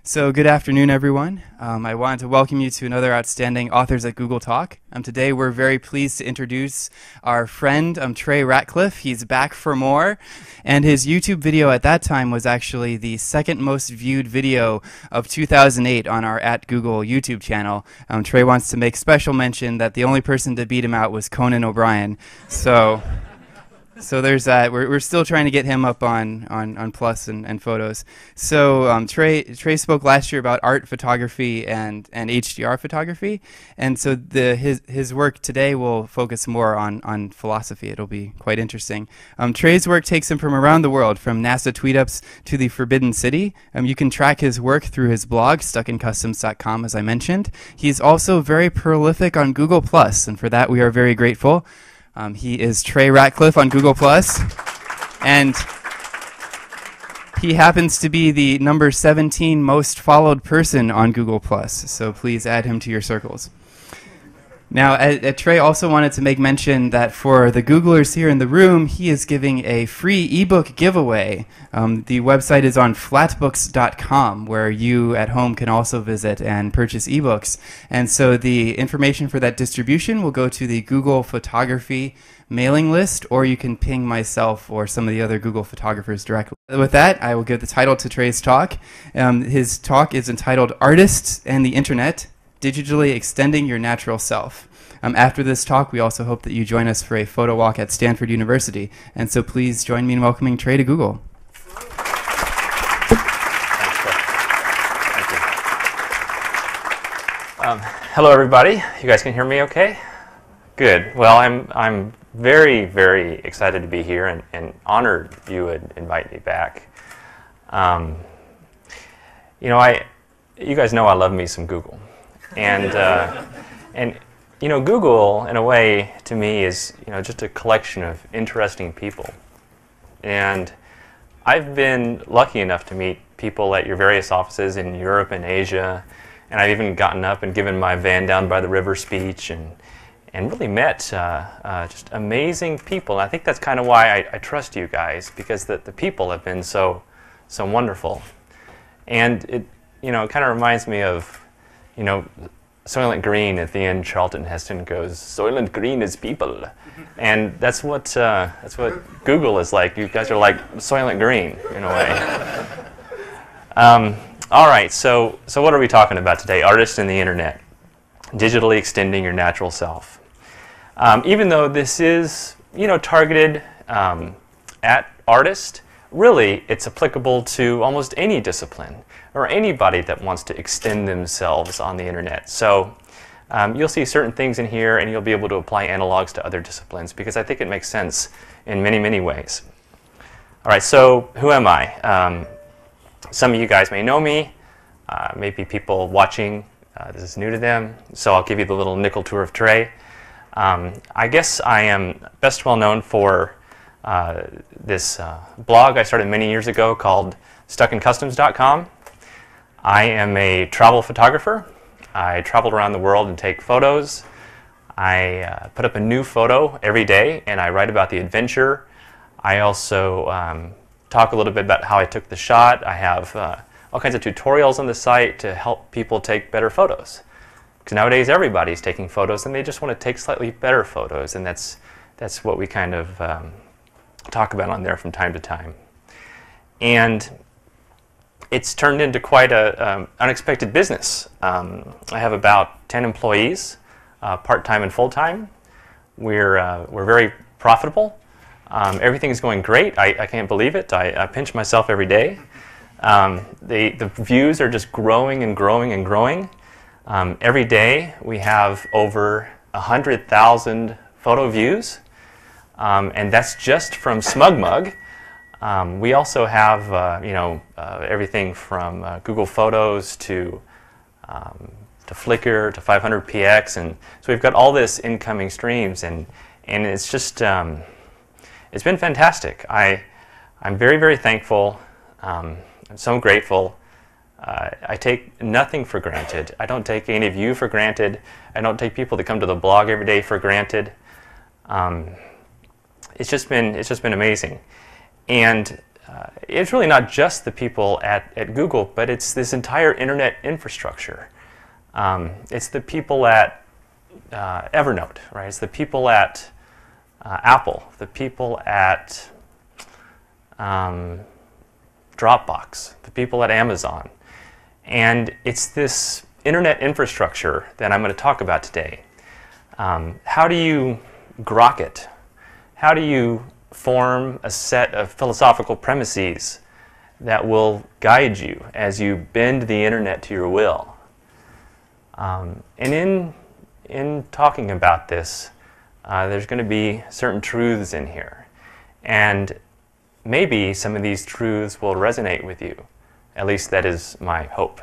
So good afternoon, everyone. I wanted to welcome you to another outstanding Authors at Google Talk. Today we're very pleased to introduce our friend Trey Ratcliff. He's back for more, and his YouTube video at that time was actually the second most viewed video of 2008 on our @Google YouTube channel. Trey wants to make special mention that the only person to beat him out was Conan O'Brien. So there's that. We're still trying to get him up on Plus and photos. So Trey spoke last year about art photography and HDR photography, and so his work today will focus more on philosophy. It'll be quite interesting. Trey's work takes him from around the world, from NASA tweet-ups to the Forbidden City. You can track his work through his blog, stuckincustoms.com, as I mentioned. He's also very prolific on Google+, and for that we are very grateful. He is Trey Ratcliff on Google+, and he happens to be the number 17 most followed person on Google+, so please add him to your circles. Now, Trey also wanted to make mention that for the Googlers here in the room, he is giving a free ebook giveaway. The website is on flatbooks.com, where you at home can also visit and purchase ebooks. And so the information for that distribution will go to the Google Photography mailing list, or you can ping myself or some of the other Google photographers directly. With that, I will give the title to Trey's talk. His talk is entitled Artists and the Internet, Digitally Extending Your Natural Self. After this talk, we also hope that you join us for a photo walk at Stanford University. And so please join me in welcoming Trey to Google. Thank you. Hello, everybody. You guys can hear me okay? Good. Well, I'm very, very excited to be here and honored you would invite me back. You guys know I love me some Google. And Google, in a way, to me, is just a collection of interesting people. And I've been lucky enough to meet people at your various offices in Europe and Asia, and I've even gotten up and given my van down by the river speech and really met just amazing people. And I think that's kind of why I trust you guys, because the people have been so wonderful. And it kind of reminds me of Soylent Green at the end. Charlton Heston goes, "Soylent Green is people," and that's what Google is like. You guys are like Soylent Green in a way. All right, so what are we talking about today? Artists and the Internet, digitally extending your natural self. Even though this is targeted at artists, really it's applicable to almost any discipline or anybody that wants to extend themselves on the internet. So you'll see certain things in here, and you'll be able to apply analogs to other disciplines, because I think it makes sense in many, many ways. All right, so who am I? Some of you guys may know me. Maybe people watching, this is new to them, so I'll give you the little nickel tour of Trey. I guess I am best well known for this blog I started many years ago called stuckincustoms.com. I am a travel photographer. I travel around the world and take photos. I put up a new photo every day, and I write about the adventure. I also talk a little bit about how I took the shot. I have all kinds of tutorials on the site to help people take better photos. Because nowadays everybody's taking photos, and they just want to take slightly better photos, and that's what we kind of talk about on there from time to time. And it's turned into quite a unexpected business. I have about 10 employees, part-time and full-time. We're very profitable. Everything is going great. I can't believe it. I pinch myself every day. The views are just growing and growing and growing. Every day we have over 100,000 photo views, and that's just from SmugMug. We also have everything from Google Photos to Flickr to 500px, and so we've got all this incoming streams, and it's just it's been fantastic. I'm very, very thankful. I'm so grateful. I take nothing for granted. I don't take any of you for granted. I don't take people that come to the blog every day for granted. It's just been amazing. And it's really not just the people at Google, but it's this entire internet infrastructure. It's the people at Evernote, right? It's the people at Apple, the people at Dropbox, the people at Amazon. And it's this internet infrastructure that I'm going to talk about today. How do you grok it? How do you form a set of philosophical premises that will guide you as you bend the internet to your will? And in talking about this, there's going to be certain truths in here. And maybe some of these truths will resonate with you. At least that is my hope.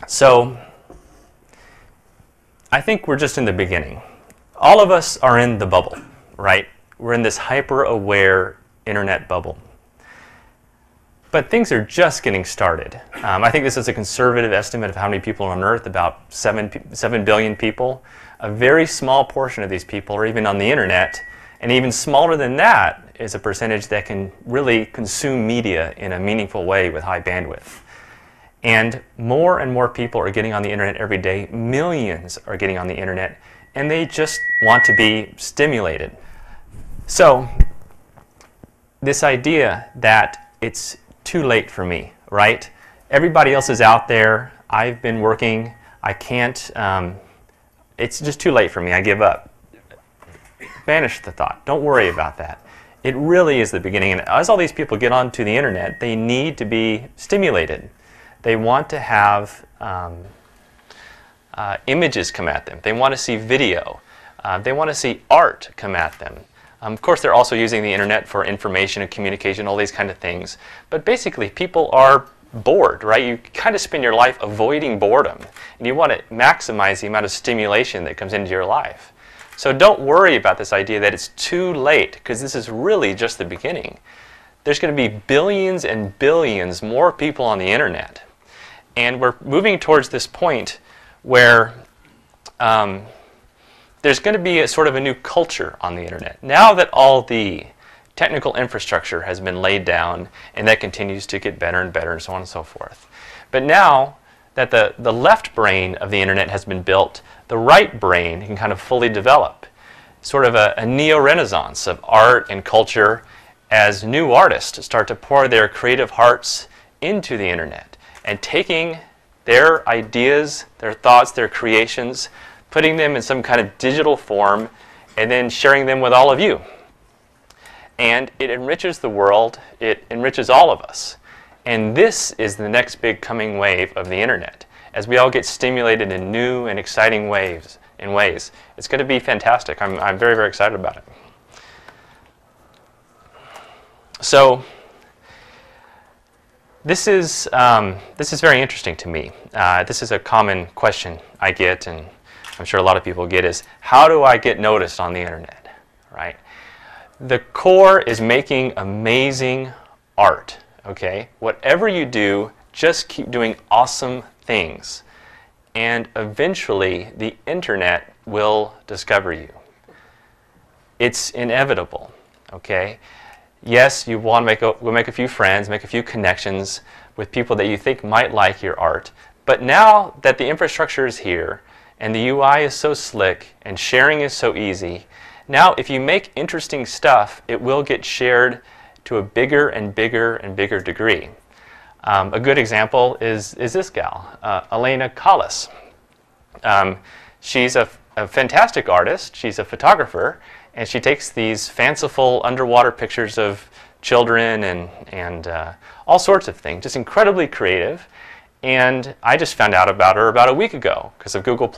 So, I think we're just in the beginning. All of us are in the bubble, right? We're in this hyper-aware internet bubble. But things are just getting started. I think this is a conservative estimate of how many people are on Earth, about 7 billion people. A very small portion of these people are even on the internet, and even smaller than that is a percentage that can really consume media in a meaningful way with high bandwidth. And more people are getting on the internet every day. Millions are getting on the internet, and they just want to be stimulated. So, this idea that it's too late for me, right? Everybody else is out there. I've been working. I can't. It's just too late for me. I give up. Banish the thought. Don't worry about that. It really is the beginning. And as all these people get onto the internet, they need to be stimulated. They want to have images come at them. They want to see video. They want to see art come at them. Of course, they're also using the internet for information and communication, all these kind of things. But basically, people are bored, right? You kind of spend your life avoiding boredom. And you want to maximize the amount of stimulation that comes into your life. So don't worry about this idea that it's too late, because this is really just the beginning. There's going to be billions and billions more people on the internet. And we're moving towards this point where there's going to be a sort of a new culture on the internet. Now that all the technical infrastructure has been laid down, and that continues to get better and better and so on and so forth. But now that the left brain of the internet has been built, the right brain can kind of fully develop. Sort of a neo-renaissance of art and culture as new artists start to pour their creative hearts into the internet and taking their ideas, their thoughts, their creations, putting them in some kind of digital form, and then sharing them with all of you. And it enriches the world, it enriches all of us. And this is the next big coming wave of the internet. As we all get stimulated in new and exciting ways, it's going to be fantastic. I'm very, very excited about it. So, this is very interesting to me. This is a common question I get, and I'm sure a lot of people get, is how do I get noticed on the internet, right? The core is making amazing art, okay? Whatever you do, just keep doing awesome things. And eventually, the internet will discover you. It's inevitable, okay? Yes, you want to make a few friends, make a few connections with people that you think might like your art. But now that the infrastructure is here, and the UI is so slick, and sharing is so easy, now if you make interesting stuff, it will get shared to a bigger and bigger and bigger degree. A good example is this gal, Elena Collis. She's a fantastic artist. She's a photographer, and she takes these fanciful underwater pictures of children and all sorts of things, just incredibly creative. And I just found out about her about a week ago because of Google+.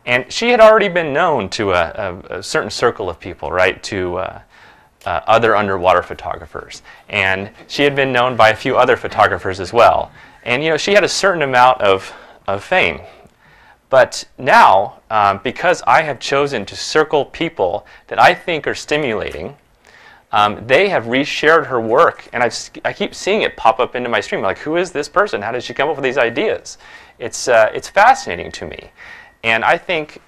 And she had already been known to a certain circle of people, right, to other underwater photographers. And she had been known by a few other photographers as well. And, you know, she had a certain amount of fame. But now, because I have chosen to circle people that I think are stimulating, they have reshared her work, and I keep seeing it pop up into my stream. Like, who is this person? How did she come up with these ideas? it's fascinating to me. And I think,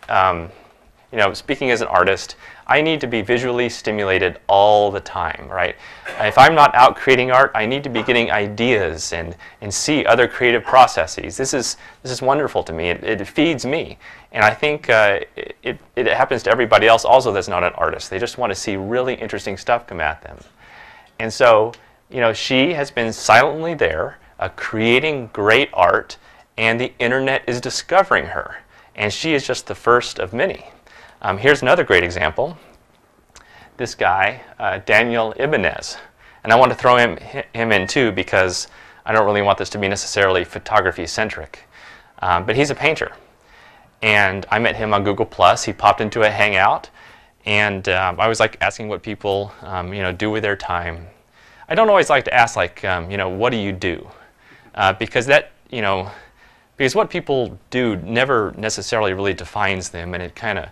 speaking as an artist, I need to be visually stimulated all the time, right? If I'm not out creating art, I need to be getting ideas and see other creative processes. This is wonderful to me. It feeds me. And I think it happens to everybody else also that's not an artist. They just want to see really interesting stuff come at them. And so, she has been silently there, creating great art, and the internet is discovering her. And she is just the first of many. Here's another great example. This guy, Daniel Ibanez. And I want to throw him in too because I don't really want this to be necessarily photography-centric. But he's a painter. And I met him on Google+. He popped into a Hangout. And I was like asking what people do with their time. I don't always like to ask what do you do? Because because what people do never necessarily really defines them, and it kind of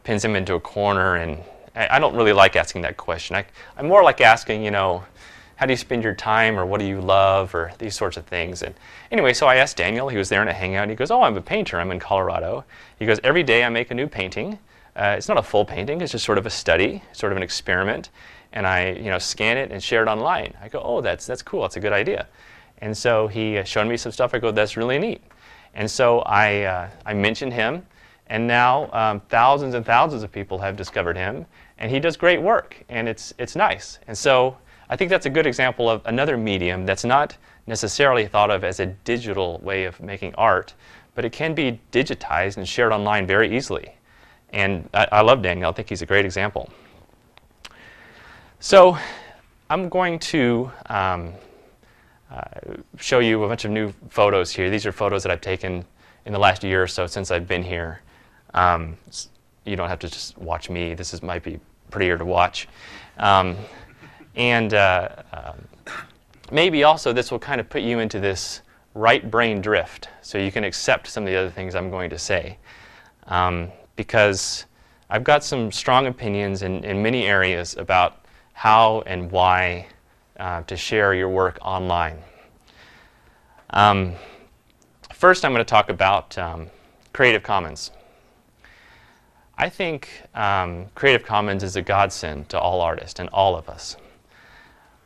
pins them into a corner, and I don't really like asking that question. I'm more like asking, how do you spend your time, or what do you love, or these sorts of things. And anyway, so I asked Daniel. He was there in a Hangout, and he goes, I'm a painter. I'm in Colorado. He goes, every day I make a new painting. It's not a full painting. It's just sort of a study, sort of an experiment. And I scan it and share it online. I go, that's cool. That's a good idea. And so he showed me some stuff. I go, that's really neat. And so I mentioned him. And now thousands and thousands of people have discovered him, and he does great work, and it's nice. And so I think that's a good example of another medium that's not necessarily thought of as a digital way of making art, but it can be digitized and shared online very easily. And I love Daniel. I think he's a great example. So I'm going to show you a bunch of new photos here. These are photos that I've taken in the last year or so since I've been here. You don't have to just watch me. This might be prettier to watch. Maybe also this will kind of put you into this right brain drift so you can accept some of the other things I'm going to say. Because I've got some strong opinions in many areas about how and why to share your work online. First, I'm going to talk about Creative Commons. I think Creative Commons is a godsend to all artists and all of us.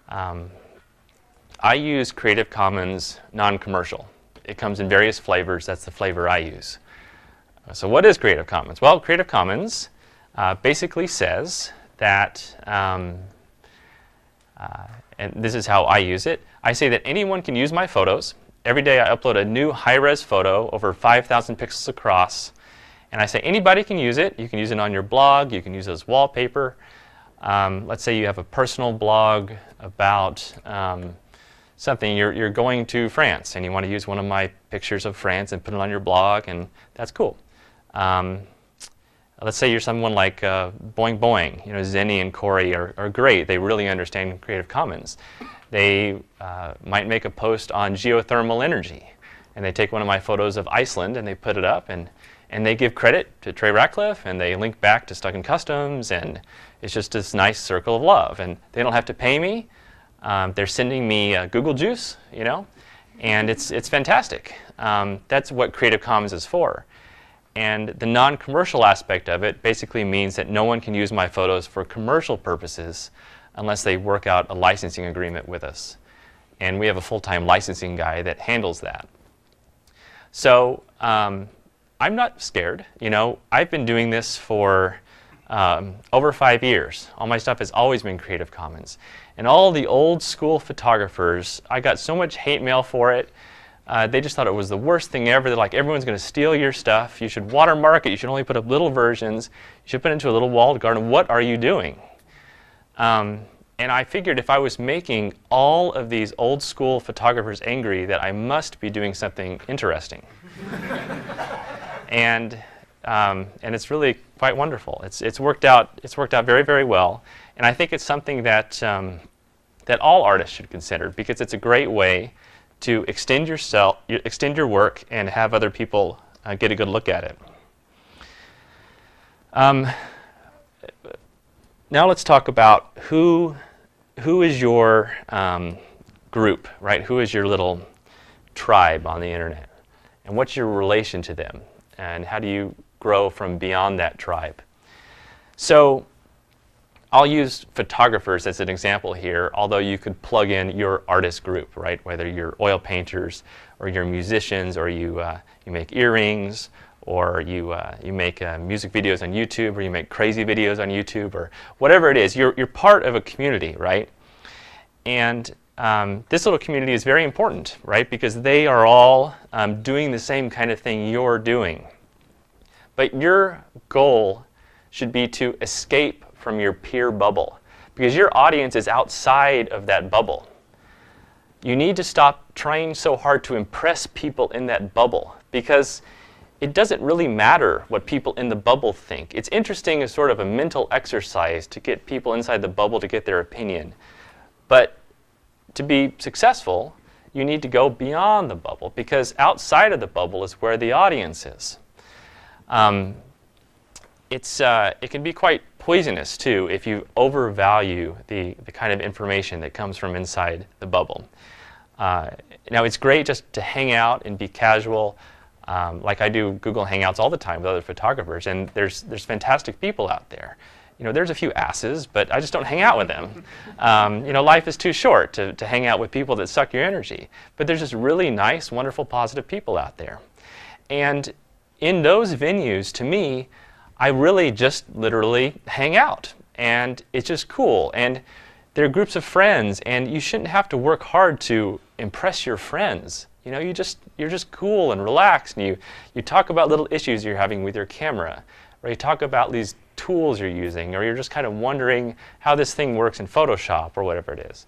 I use Creative Commons non-commercial. It comes in various flavors. That's the flavor I use. So what is Creative Commons? Well, Creative Commons basically says that, and this is how I use it, I say that anyone can use my photos. Every day I upload a new high-res photo over 5,000 pixels across, and I say anybody can use it. You can use it on your blog. You can use it as wallpaper. Let's say you have a personal blog about something. You're going to France, and you want to use one of my pictures of France and put it on your blog, and that's cool. Let's say you're someone like Boing Boing. Zenny and Corey are great. They really understand Creative Commons. They might make a post on geothermal energy, and they take one of my photos of Iceland and they put it up, and they give credit to Trey Ratcliff, and they link back to Stuck in Customs, and it's just this nice circle of love. And they don't have to pay me. They're sending me Google Juice, and it's fantastic. That's what Creative Commons is for. And the non-commercial aspect of it basically means that no one can use my photos for commercial purposes unless they work out a licensing agreement with us. And we have a full-time licensing guy that handles that. So I'm not scared. I've been doing this for over 5 years. All my stuff has always been Creative Commons. And all the old school photographers, I got so much hate mail for it. They just thought it was the worst thing ever. They're like, everyone's going to steal your stuff. You should watermark it. You should only put up little versions. You should put it into a little walled garden. What are you doing? And I figured if I was making all of these old school photographers angry, that I must be doing something interesting. And it's really quite wonderful. It's worked out very, very well. And I think it's something that that all artists should consider, because it's a great way to extend your work and have other people get a good look at it. Now let's talk about who is your group, right? Who is your little tribe on the internet? And what's your relation to them? And how do you grow from beyond that tribe? So I'll use photographers as an example here, although you could plug in your artist group, right? Whether you're oil painters or you're musicians, or you make earrings, or you make music videos on YouTube, or you make crazy videos on YouTube, or whatever it is. You're part of a community, right? And this little community is very important, right? Because they are all doing the same kind of thing you're doing. But your goal should be to escape from your peer bubble, because your audience is outside of that bubble. You need to stop trying so hard to impress people in that bubble, because it doesn't really matter what people in the bubble think. It's interesting as sort of a mental exercise to get people inside the bubble to get their opinion. But to be successful, you need to go beyond the bubble, because outside of the bubble is where the audience is. It can be quite poisonous, too, if you overvalue the kind of information that comes from inside the bubble. Now, it's great just to hang out and be casual. Like I do Google Hangouts all the time with other photographers, and there's fantastic people out there. You know, there's a few asses, but I just don't hang out with them. You know, life is too short to hang out with people that suck your energy. But there's just really nice, wonderful, positive people out there. And in those venues, to me, I really just literally hang out. And it's just cool. And they're groups of friends, and you shouldn't have to work hard to impress your friends. You know, you're just cool and relaxed, and you talk about little issues you're having with your camera, or you talk about these tools you're using, or you're just kind of wondering how this thing works in Photoshop or whatever it is.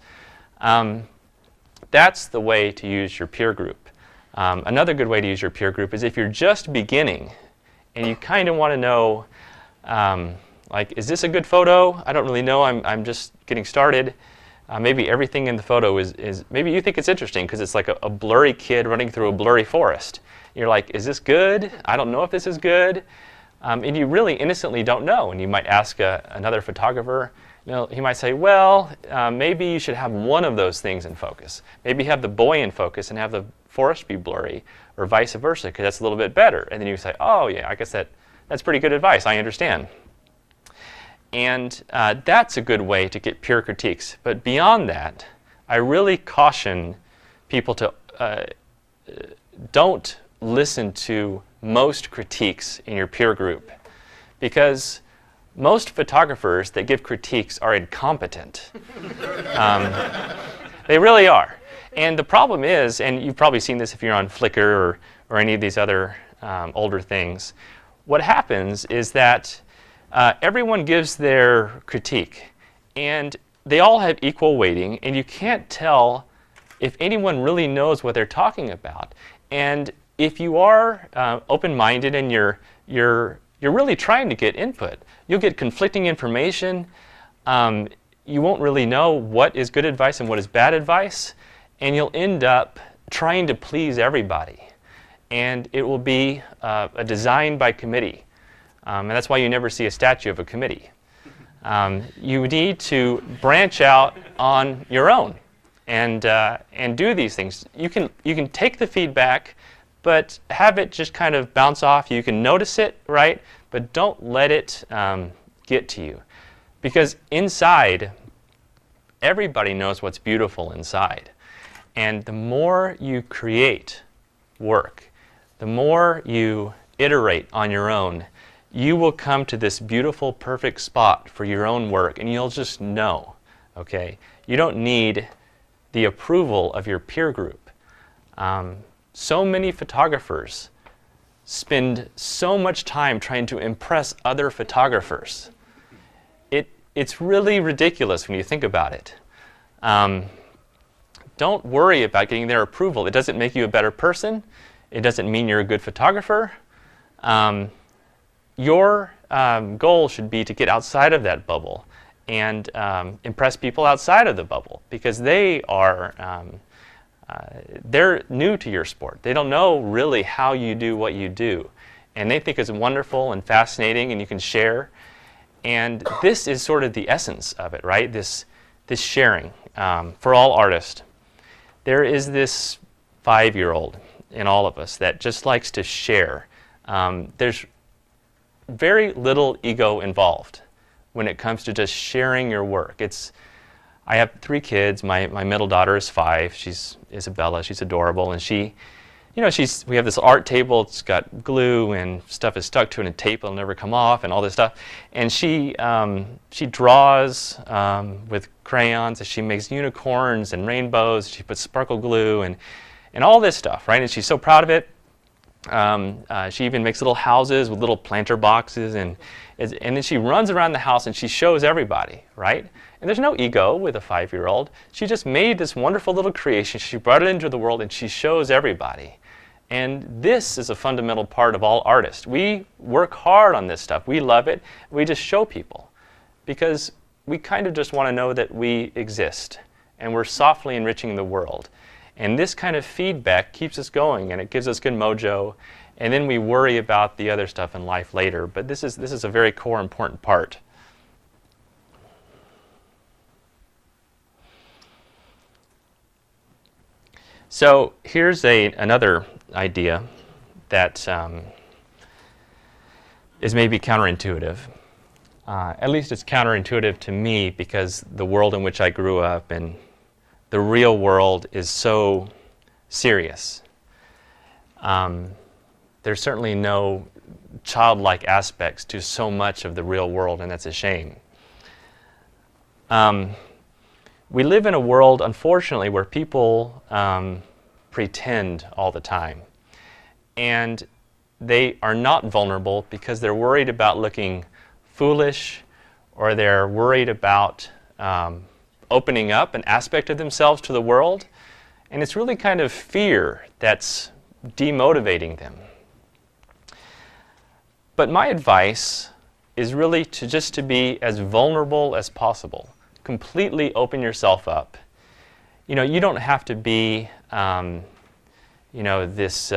That's the way to use your peer group. Another good way to use your peer group is if you're just beginning and you kind of want to know, like, is this a good photo? I don't really know. I'm just getting started. Maybe everything in the photo is maybe you think it's interesting because it's like a blurry kid running through a blurry forest. You're like, is this good? I don't know if this is good. And you really innocently don't know. And you might ask another photographer. You know, he might say, well, maybe you should have one of those things in focus. Maybe have the boy in focus and have the forest be blurry, or vice versa, because that's a little bit better. And then you say, oh, yeah, I guess that's pretty good advice. I understand. And that's a good way to get peer critiques. But beyond that, I really caution people to don't listen to most critiques in your peer group, because most photographers that give critiques are incompetent. They really are. And the problem is, and you've probably seen this if you're on Flickr or any of these other older things, what happens is that everyone gives their critique, and they all have equal weighting, and you can't tell if anyone really knows what they're talking about. And if you are open-minded and you're really trying to get input, you'll get conflicting information. You won't really know what is good advice and what is bad advice, and you'll end up trying to please everybody. And it will be a design by committee. And that's why you never see a statue of a committee. You need to branch out on your own and do these things. You can take the feedback, but have it just kind of bounce off. You can notice it, right? But don't let it get to you. Because inside, everybody knows what's beautiful inside. And the more you create work, the more you iterate on your own, you will come to this beautiful, perfect spot for your own work, and you'll just know, okay? You don't need the approval of your peer group. So many photographers spend so much time trying to impress other photographers. It's really ridiculous when you think about it. Don't worry about getting their approval. It doesn't make you a better person. It doesn't mean you're a good photographer. Your goal should be to get outside of that bubble and impress people outside of the bubble, because they are they're new to your sport. They don't know really how you do what you do, and they think it's wonderful and fascinating, and you can share. And this is sort of the essence of it, right? This sharing for all artists. There is this 5-year-old, in all of us that just likes to share. There's very little ego involved when it comes to just sharing your work. I have 3 kids. My middle daughter is 5. She's Isabella. She's adorable, and we have this art table. It's got glue and stuff is stuck to it, and tape will never come off, and all this stuff. And she draws with crayons, and she makes unicorns and rainbows. She puts sparkle glue and all this stuff, right? And she's so proud of it. She even makes little houses with little planter boxes, and then she runs around the house and she shows everybody, right? And there's no ego with a 5-year-old. She just made this wonderful little creation. She brought it into the world, and she shows everybody. And this is a fundamental part of all artists. We work hard on this stuff. We love it. We just show people because we kind of just want to know that we exist and we're softly enriching the world. And this kind of feedback keeps us going, and it gives us good mojo. And then we worry about the other stuff in life later. But this is a very core, important part. So here's another idea that is maybe counterintuitive. At least it's counterintuitive to me because the world in which I grew up and the real world is so serious. There's certainly no childlike aspects to so much of the real world, and that's a shame. We live in a world, unfortunately, where people pretend all the time. And they are not vulnerable because they're worried about looking foolish, or they're worried about opening up an aspect of themselves to the world. And it's really kind of fear that's demotivating them. But my advice is really to be as vulnerable as possible. Completely open yourself up. You don't have to be, this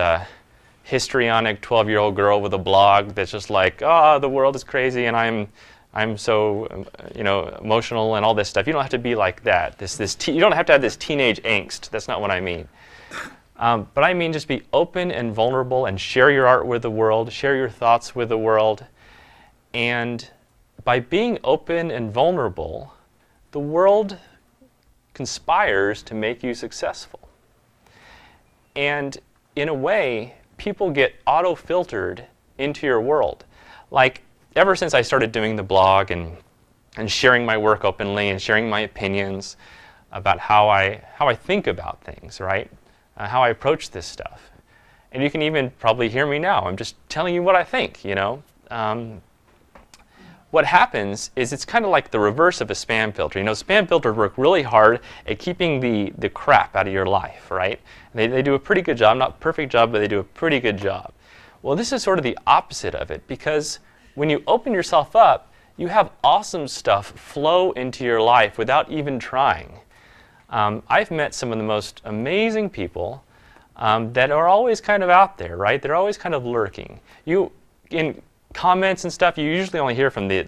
histrionic 12-year-old girl with a blog that's just like, oh, the world is crazy and I'm so, emotional and all this stuff. You don't have to be like that. You don't have to have this teenage angst. That's not what I mean. But I mean just be open and vulnerable and share your art with the world, share your thoughts with the world. And by being open and vulnerable, the world conspires to make you successful. And in a way, people get auto-filtered into your world. Like, ever since I started doing the blog and sharing my work openly and sharing my opinions about how I think about things, right? How I approach this stuff. And you can even probably hear me now. I'm just telling you what I think, What happens is it's kind of like the reverse of a spam filter. Spam filters work really hard at keeping the crap out of your life, right? They do a pretty good job, not a perfect job, but they do a pretty good job. Well, this is sort of the opposite of it, because when you open yourself up, you have awesome stuff flow into your life without even trying. I've met some of the most amazing people that are always kind of out there, right? They're always kind of lurking. In comments and stuff, you usually only hear from the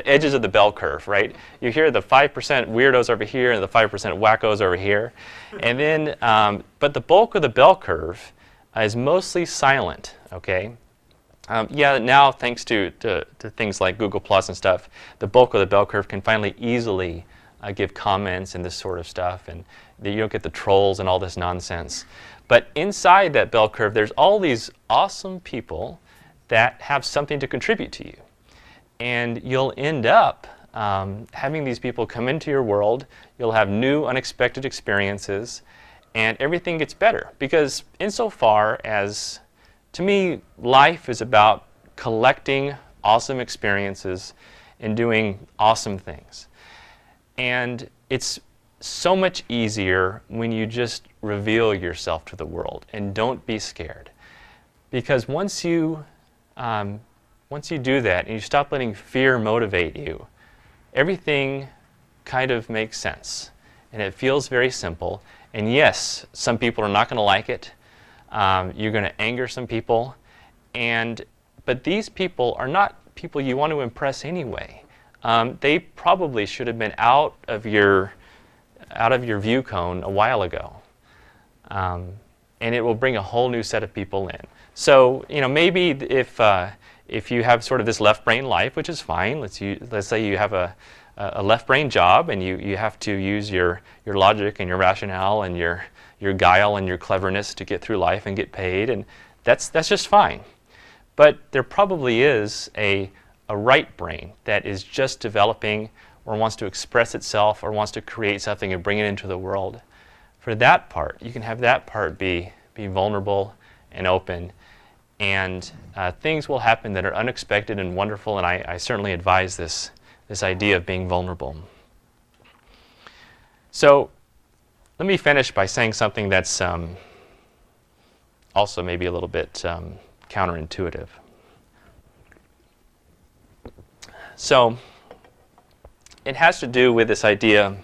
edges of the bell curve, right? You hear the 5% weirdos over here and the 5% wackos over here. And then, but the bulk of the bell curve is mostly silent, okay? Now, thanks to things like Google Plus and stuff, the bulk of the bell curve can finally easily give comments and this sort of stuff, and you don't get the trolls and all this nonsense. But inside that bell curve, there's all these awesome people that have something to contribute to you. And you'll end up having these people come into your world. You'll have new, unexpected experiences, and everything gets better. Because insofar as, to me, life is about collecting awesome experiences and doing awesome things. And it's so much easier when you just reveal yourself to the world and don't be scared. Because once you do that and you stop letting fear motivate you, everything kind of makes sense. And it feels very simple. And yes, some people are not going to like it. You're going to anger some people. But these people are not people you want to impress anyway. They probably should have been out of your view cone a while ago. and it will bring a whole new set of people in. So, maybe if you have sort of this left brain life, which is fine, let's say you have a left brain job, and you have to use your logic and your rationale and your guile and your cleverness to get through life and get paid, and that's just fine. But there probably is a right brain that is just developing, or wants to express itself, or wants to create something and bring it into the world. For that part, you can have that part be vulnerable and open, and things will happen that are unexpected and wonderful, and I certainly advise this idea of being vulnerable. So let me finish by saying something that's also maybe a little bit counterintuitive. So it has to do with this idea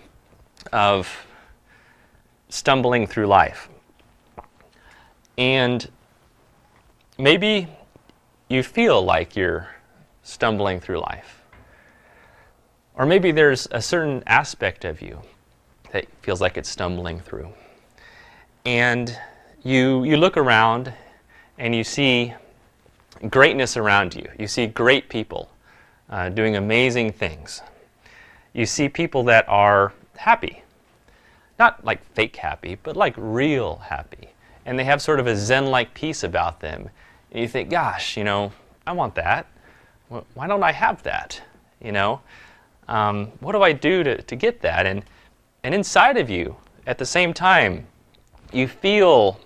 of stumbling through life. And maybe you feel like you're stumbling through life. Or maybe there's a certain aspect of you that feels like it's stumbling through. And you look around and you see greatness around you. You see great people doing amazing things. You see people that are happy. Not like fake happy, but like real happy. And they have sort of a Zen-like peace about them. And you think, gosh, I want that. Why don't I have that? What do I do to get that? And inside of you, at the same time, you feel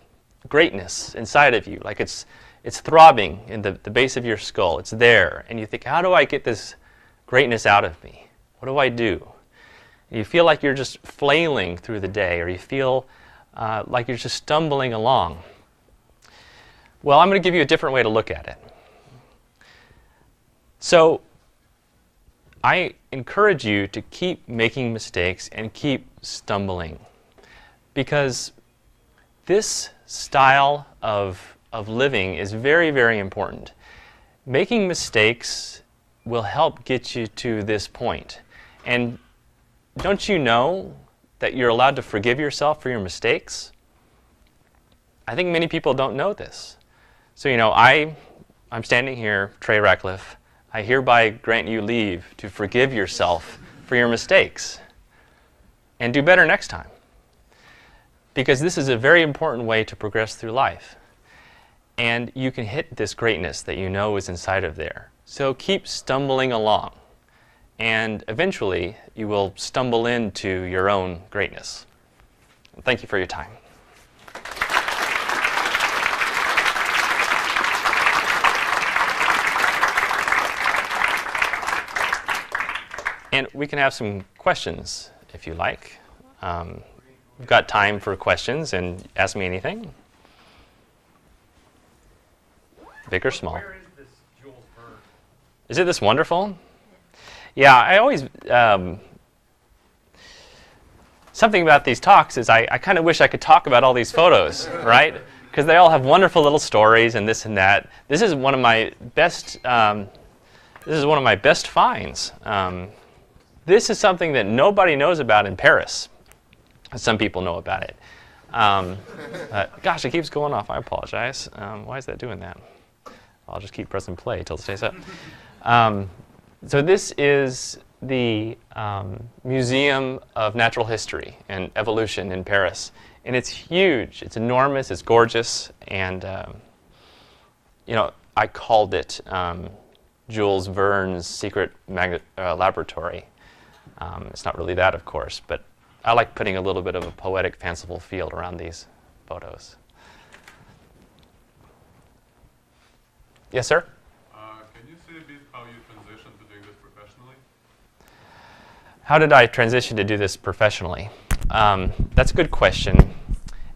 greatness inside of you, like it's throbbing in the base of your skull. It's there, and you think, how do I get this greatness out of me? What do I do? You feel like you're just flailing through the day, or you feel like you're just stumbling along. Well, I'm going to give you a different way to look at it. So I encourage you to keep making mistakes and keep stumbling, because this style of living is very, very important. Making mistakes will help get you to this point. And don't you know that you're allowed to forgive yourself for your mistakes? I think many people don't know this. So, I'm standing here, Trey Ratcliff. I hereby grant you leave to forgive yourself for your mistakes and do better next time. Because this is a very important way to progress through life. And you can hit this greatness that you know is inside of there. So keep stumbling along. And eventually, you will stumble into your own greatness. Thank you for your time. And we can have some questions, if you like. We've got time for questions, and ask me anything. Big or small? Where is this Jules Verne? Is it this wonderful? Yeah, I always... something about these talks is I kind of wish I could talk about all these photos, right? Because they all have wonderful little stories and this and that. This is one of my best... this is one of my best finds. This is something that nobody knows about in Paris. Some people know about it. Gosh, it keeps going off. I apologize. Why is that doing that? I'll just keep pressing play until it stays up. So this is the Museum of Natural History and Evolution in Paris. And it's huge. It's enormous. It's gorgeous. And, I called it Jules Verne's Secret Laboratory. It's not really that, of course, but I like putting a little bit of a poetic, fanciful feel around these photos. Yes, sir? Can you say a bit how you transitioned to doing this professionally? How did I transition to do this professionally? That's a good question.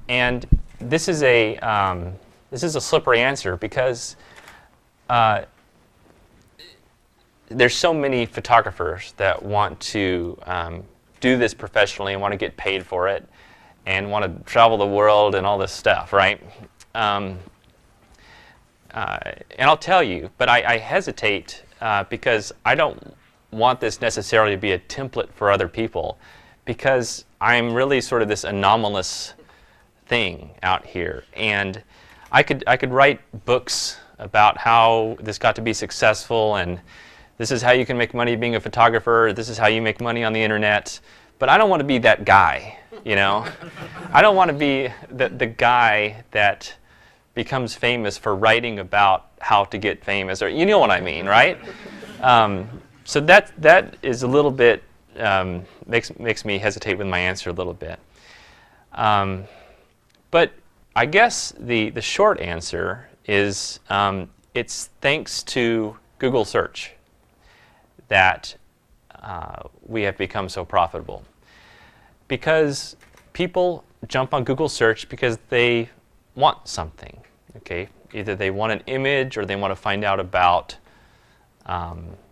And this is a slippery answer because there's so many photographers that want to do this professionally and want to get paid for it and want to travel the world and all this stuff, right? And I'll tell you, but I hesitate because I don't want this necessarily to be a template for other people, because I'm really sort of this anomalous thing out here, and I could write books about how this got to be successful, and this is how you can make money being a photographer, this is how you make money on the internet, but I don't want to be that guy, you know? I don't want to be the guy that becomes famous for writing about how to get famous, or you know what I mean, right? So that is a little bit, makes me hesitate with my answer a little bit. But I guess the short answer is it's thanks to Google search that we have become so profitable. Because people jump on Google search because they want something. Okay, either they want an image or they want to find out about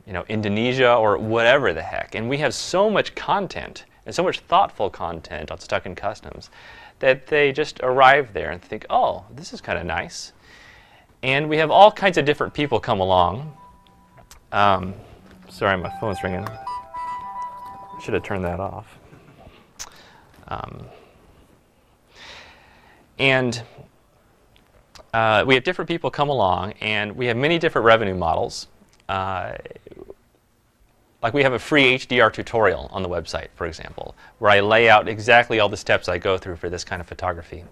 Indonesia or whatever the heck. And we have so much content and so much thoughtful content on Stuck in Customs that they just arrive there and think, oh, this is kind of nice. And we have all kinds of different people come along. Sorry, my phone's ringing. Should have turned that off. We have different people come along, and we have many different revenue models. Like we have a free HDR tutorial on the website, for example, where I lay out exactly all the steps I go through for this kind of photography.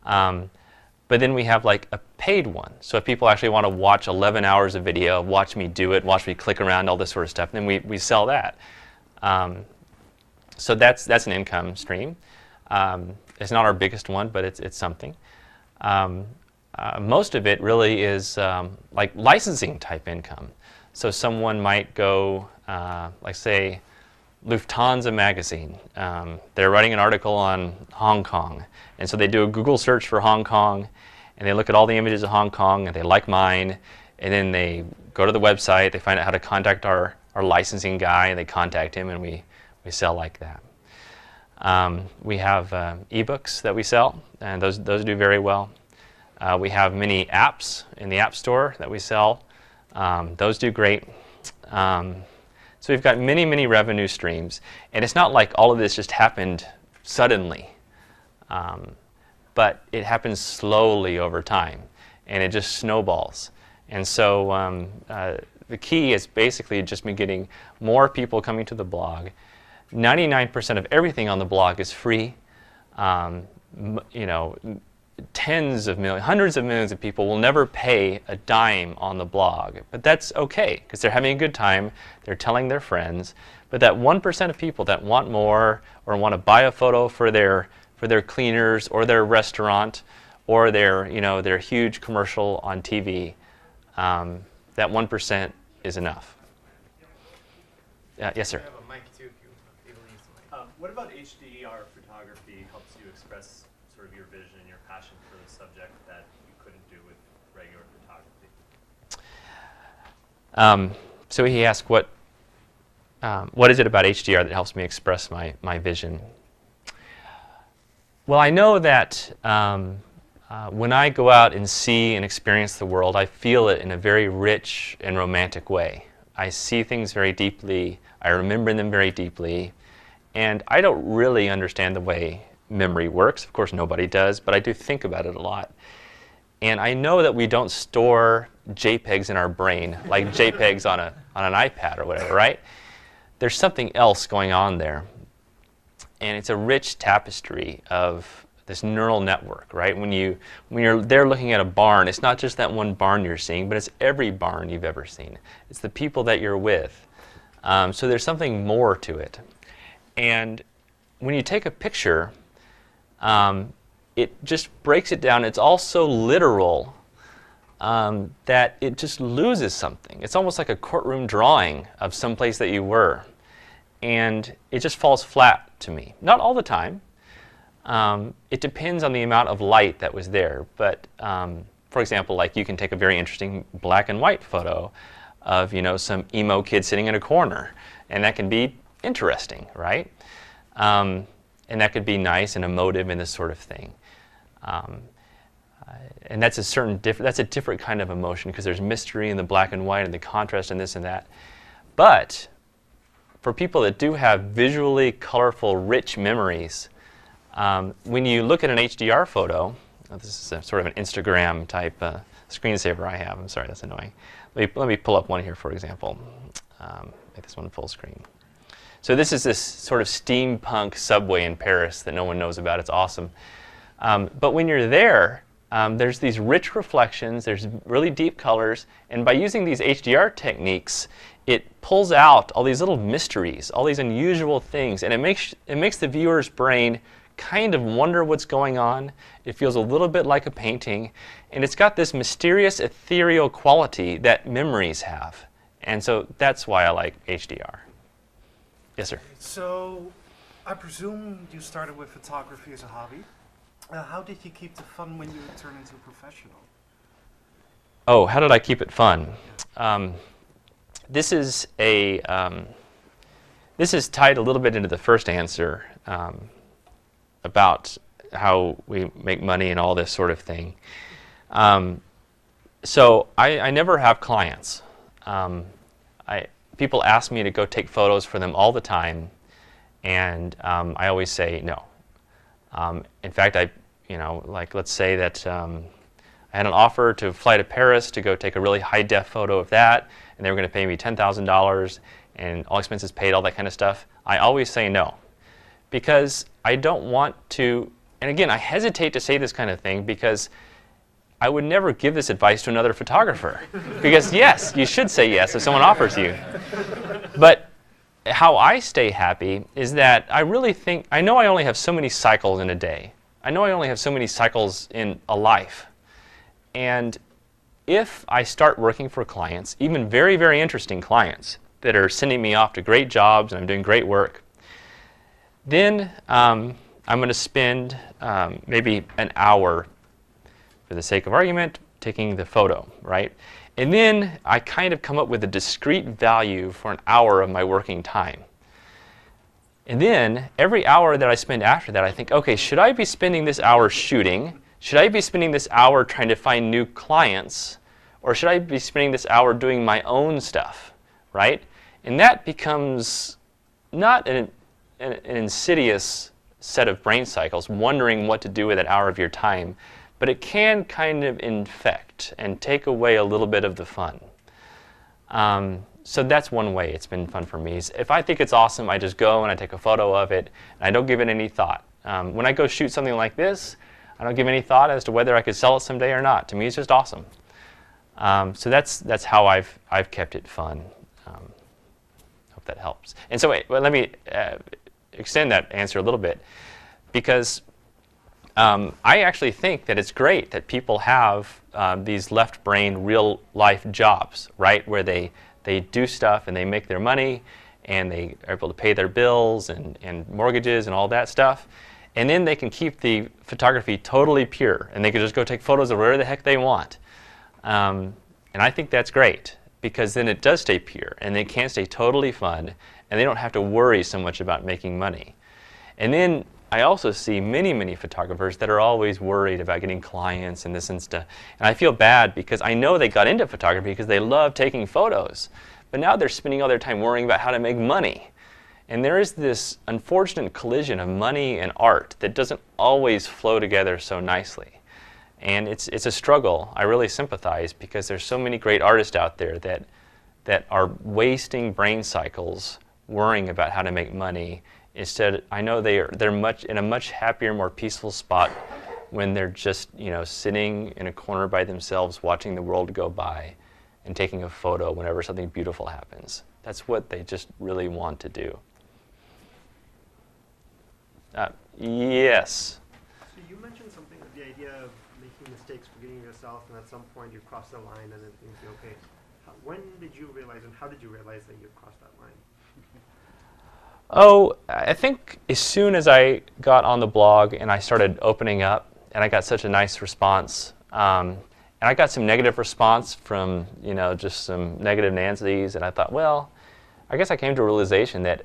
But then we have like a paid one. So if people actually want to watch 11 hours of video, watch me do it, watch me click around, all this sort of stuff, then we sell that. So that's an income stream. It's not our biggest one, but it's something. Most of it really is like licensing type income. So someone might go, like say, Lufthansa magazine. They're writing an article on Hong Kong. And so they do a Google search for Hong Kong, and they look at all the images of Hong Kong, and they like mine, and then they go to the website, they find out how to contact our licensing guy, and they contact him, and we sell like that. We have ebooks that we sell, and those do very well. We have many apps in the App Store that we sell. Those do great. So we've got many, many revenue streams. And it's not like all of this just happened suddenly. But it happens slowly over time. And it just snowballs. And so the key is basically just me getting more people coming to the blog. 99% of everything on the blog is free. Tens of millions, hundreds of millions of people will never pay a dime on the blog. But that's okay, because they're having a good time, they're telling their friends. But that 1% of people that want more or want to buy a photo for their cleaners or their restaurant or their huge commercial on TV, that 1% is enough. Yes, sir. I have a mic too, if people need some mic. What about HDR photography helps you express sort of your vision and your passion for the subject that you couldn't do with regular photography? So he asked, what is it about HDR that helps me express my vision? Well, I know that when I go out and see and experience the world, I feel it in a very rich and romantic way. I see things very deeply. I remember them very deeply. And I don't really understand the way memory works. Of course, nobody does, but I do think about it a lot. And I know that we don't store JPEGs in our brain, like JPEGs on an iPad or whatever, right? There's something else going on there. And it's a rich tapestry of this neural network, right? When you're there looking at a barn, it's not just that one barn you're seeing, but it's every barn you've ever seen. It's the people that you're with. So there's something more to it. And when you take a picture, it just breaks it down. It's all so literal that it just loses something. It's almost like a courtroom drawing of some place that you were. And it just falls flat to me. Not all the time. It depends on the amount of light that was there. But for example, like you can take a very interesting black and white photo of some emo kid sitting in a corner, and that can be interesting, right? And that could be nice and emotive and this sort of thing. And that's a different kind of emotion because there's mystery in the black and white and the contrast and this and that. But for people that do have visually colorful, rich memories, When you look at an HDR photo, this is a sort of an Instagram type screensaver I have. I'm sorry, that's annoying. Let me pull up one here, for example. Make this one full screen. So this is this sort of steampunk subway in Paris that no one knows about. It's awesome. But when you're there, there's these rich reflections, there's really deep colors, and by using these HDR techniques, it pulls out all these little mysteries, all these unusual things, and it makes the viewer's brain kind of wonder what's going on. It feels a little bit like a painting, and it's got this mysterious, ethereal quality that memories have. And so that's why I like HDR. Yes, sir? So, I presume you started with photography as a hobby. How did you keep the fun when you turned into a professional? Oh, how did I keep it fun? This is tied a little bit into the first answer about how we make money and all this sort of thing. So I never have clients. People ask me to go take photos for them all the time, and I always say no. In fact, let's say that I had an offer to fly to Paris to go take a really high-def photo of that, and they were going to pay me $10,000 and all expenses paid, all that kind of stuff. I always say no, because I don't want to, and again, I hesitate to say this kind of thing because I would never give this advice to another photographer. Because yes, you should say yes if someone offers you. But how I stay happy is that I really think, I know I only have so many cycles in a day. I know I only have so many cycles in a life. And if I start working for clients, even very, very interesting clients that are sending me off to great jobs and I'm doing great work, then I'm going to spend maybe an hour, for the sake of argument, taking the photo, right? And then I kind of come up with a discrete value for an hour of my working time. And then every hour that I spend after that, I think, okay, should I be spending this hour shooting? Should I be spending this hour trying to find new clients? Or should I be spending this hour doing my own stuff, right? And that becomes not an insidious set of brain cycles, wondering what to do with that hour of your time, but it can kind of infect and take away a little bit of the fun. So that's one way it's been fun for me. If I think it's awesome, I just go and I take a photo of it, and I don't give it any thought. When I go shoot something like this, I don't give any thought as to whether I could sell it someday or not. To me, it's just awesome. So that's how I've kept it fun. Hope that helps. And so let me extend that answer a little bit, because I actually think that it's great that people have these left brain real life jobs, right, where they do stuff and they make their money and they are able to pay their bills and mortgages and all that stuff. And then they can keep the photography totally pure and they can just go take photos of whatever the heck they want. And I think that's great, because then it does stay pure and it can stay totally fun and they don't have to worry so much about making money. And then I also see many, many photographers that are always worried about getting clients and this and stuff. And I feel bad because I know they got into photography because they love taking photos. But now they're spending all their time worrying about how to make money. And there is this unfortunate collision of money and art that doesn't always flow together so nicely. And it's a struggle. I really sympathize, because there's so many great artists out there that are wasting brain cycles worrying about how to make money. Instead, I know they're in a much happier, more peaceful spot when they're just sitting in a corner by themselves, watching the world go by, and taking a photo whenever something beautiful happens. That's what they just really want to do. Yes. So you mentioned something, the idea of making mistakes, forgetting yourself, and at some point you cross the line and then things are okay. When did you realize, and how did you realize that you crossed that line? Oh, I think as soon as I got on the blog and I started opening up, and I got such a nice response, and I got some negative response from just some negative Nancy's, and I thought, well, I guess I came to a realization that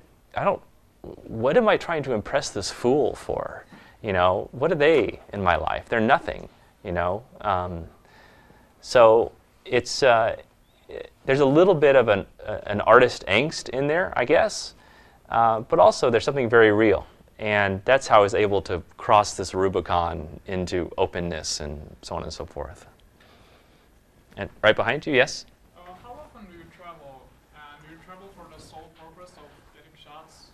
what am I trying to impress this fool for? What are they in my life? They're nothing, So it's there's a little bit of an artist angst in there, I guess. But also there's something very real. And that's how I was able to cross this Rubicon into openness and so on and so forth. And right behind you, yes? How often do you travel? And do you travel for the sole purpose of getting shots?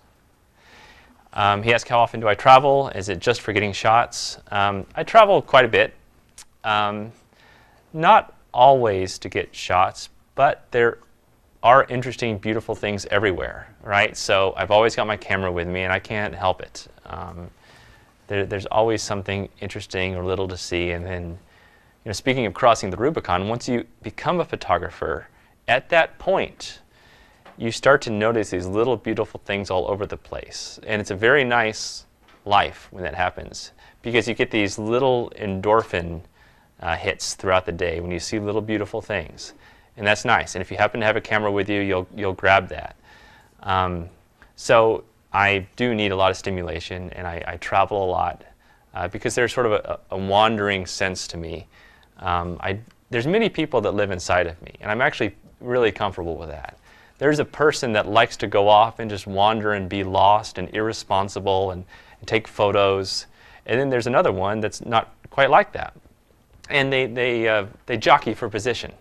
He asked how often do I travel? Is it just for getting shots? I travel quite a bit. Not always to get shots, but there are interesting, beautiful things everywhere, right? So I've always got my camera with me, and I can't help it. There's always something interesting or little to see. And then, speaking of crossing the Rubicon, once you become a photographer, at that point, you start to notice these little beautiful things all over the place. And it's a very nice life when that happens, because you get these little endorphin hits throughout the day when you see little beautiful things. And that's nice. And if you happen to have a camera with you, you'll grab that. So I do need a lot of stimulation, and I travel a lot because there's sort of a wandering sense to me. There's many people that live inside of me, and I'm actually really comfortable with that. There's a person that likes to go off and just wander and be lost and irresponsible and take photos. And then there's another one that's not quite like that. And they jockey for position.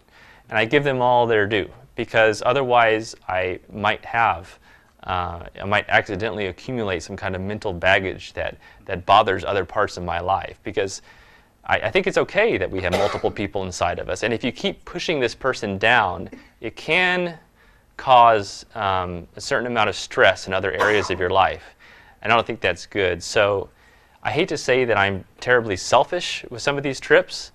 And I give them all their due, because otherwise I might accidentally accumulate some kind of mental baggage that bothers other parts of my life. Because I think it's okay that we have multiple people inside of us. And if you keep pushing this person down, it can cause a certain amount of stress in other areas of your life. And I don't think that's good. So I hate to say that I'm terribly selfish with some of these trips.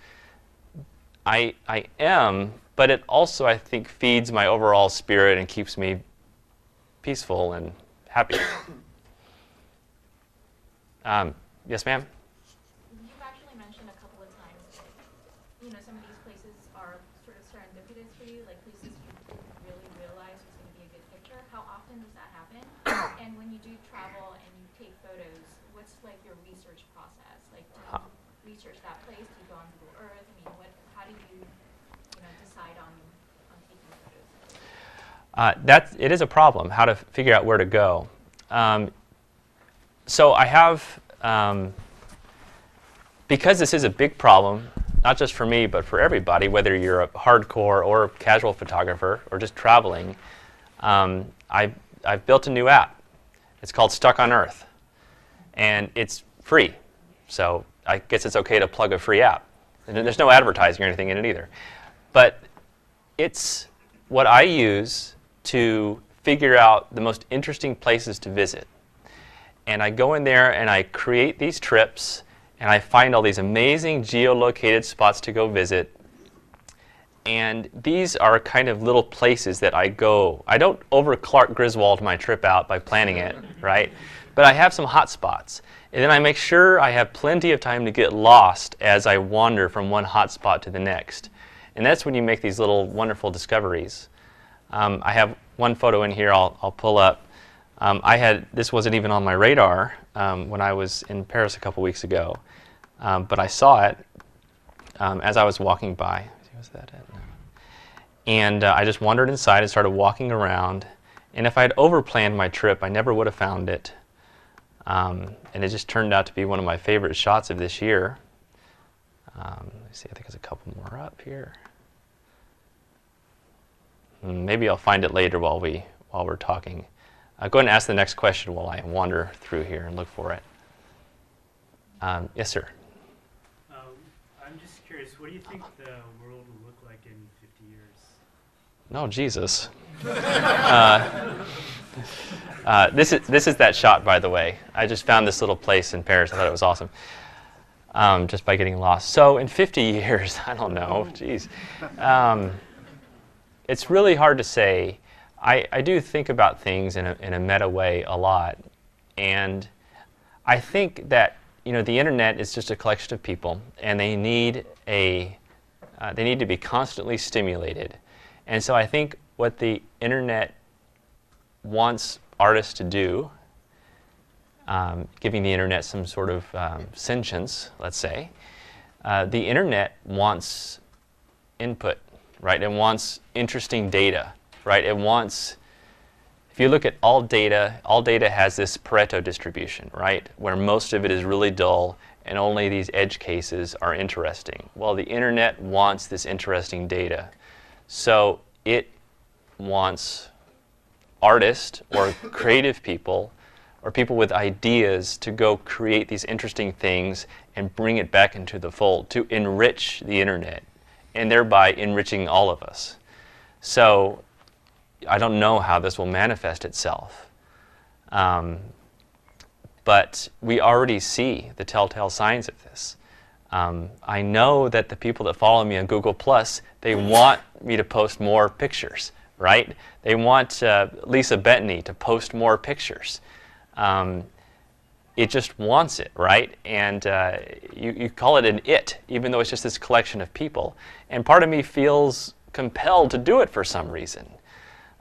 I am, but it also, I think, feeds my overall spirit and keeps me peaceful and happy. Yes, ma'am? You've actually mentioned a couple of times that, some of these places are sort of serendipitous for you, like places you didn't really realize was going to be a good picture. How often does that happen? And when you do travel and you take photos, what's like your research process? Like, do you research that place? Do you go on Google Earth? I mean, how do you decide on taking photos? It is a problem, how to figure out where to go. So I have, because this is a big problem, not just for me, but for everybody, whether you're a hardcore or casual photographer or just traveling, I've built a new app. It's called Stuck on Earth. And it's free. So I guess it's okay to plug a free app. And there's no advertising or anything in it either. But it's what I use to figure out the most interesting places to visit. And I go in there and I create these trips, and I find all these amazing geolocated spots to go visit. And these are kind of little places that I go. I don't over Clark Griswold my trip out by planning it, right? But I have some hot spots. And then I make sure I have plenty of time to get lost as I wander from one hot spot to the next. And that's when you make these little wonderful discoveries. I have one photo in here I'll pull up. This wasn't even on my radar when I was in Paris a couple weeks ago. But I saw it as I was walking by. Was that it? No. And I just wandered inside and started walking around. And if I had overplanned my trip, I never would have found it. And it just turned out to be one of my favorite shots of this year. Let me see, I think there's a couple more up here. Maybe I'll find it later while we're talking. Go ahead and ask the next question while I wander through here and look for it. Yes, sir. I'm just curious, what do you think the world will look like in 50 years? No, Jesus. This is that shot, by the way. I just found this little place in Paris. I thought it was awesome, just by getting lost. So in 50 years, I don't know, geez. It's really hard to say. I do think about things in a meta way a lot. And I think that the internet is just a collection of people, and they need to be constantly stimulated. And so I think what the internet wants artists to do, giving the internet some sort of sentience, let's say, the internet wants input, right? It wants interesting data, right? It wants if you look at all data has this Pareto distribution, right? Where most of it is really dull and only these edge cases are interesting. Well, the internet wants this interesting data. So it wants artists or creative people or people with ideas to go create these interesting things and bring it back into the fold to enrich the internet and thereby enriching all of us. So I don't know how this will manifest itself. But we already see the telltale signs of this. I know that the people that follow me on Google+, they want me to post more pictures, right? They want Lisa Bettany to post more pictures. It just wants it, right? And you call it an it, even though it's just this collection of people. And part of me feels compelled to do it for some reason.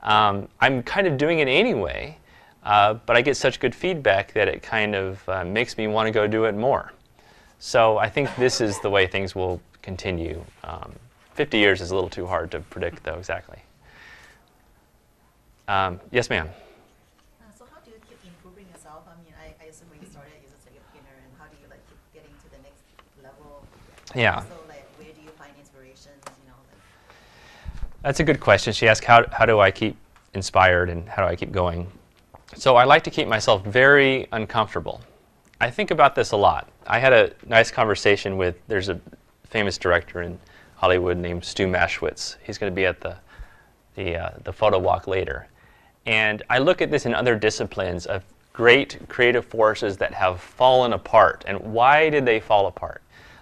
I'm kind of doing it anyway, but I get such good feedback that it kind of makes me want to go do it more. So I think this is the way things will continue. 50 years is a little too hard to predict, though, exactly. Yes, ma'am. So how do you keep improving yourself? I mean, I assume when you started, you're just like a beginner, and how do you like keep getting to the next level? Yeah. So like, where do you find inspirations? You know, like. That's a good question. She asked, how do I keep inspired and how do I keep going? So I like to keep myself very uncomfortable. I think about this a lot. I had a nice conversation with, there's a famous director in Hollywood named Stu Maschwitz. He's going to be at the photo walk later. And I look at this in other disciplines of great creative forces that have fallen apart. And why did they fall apart?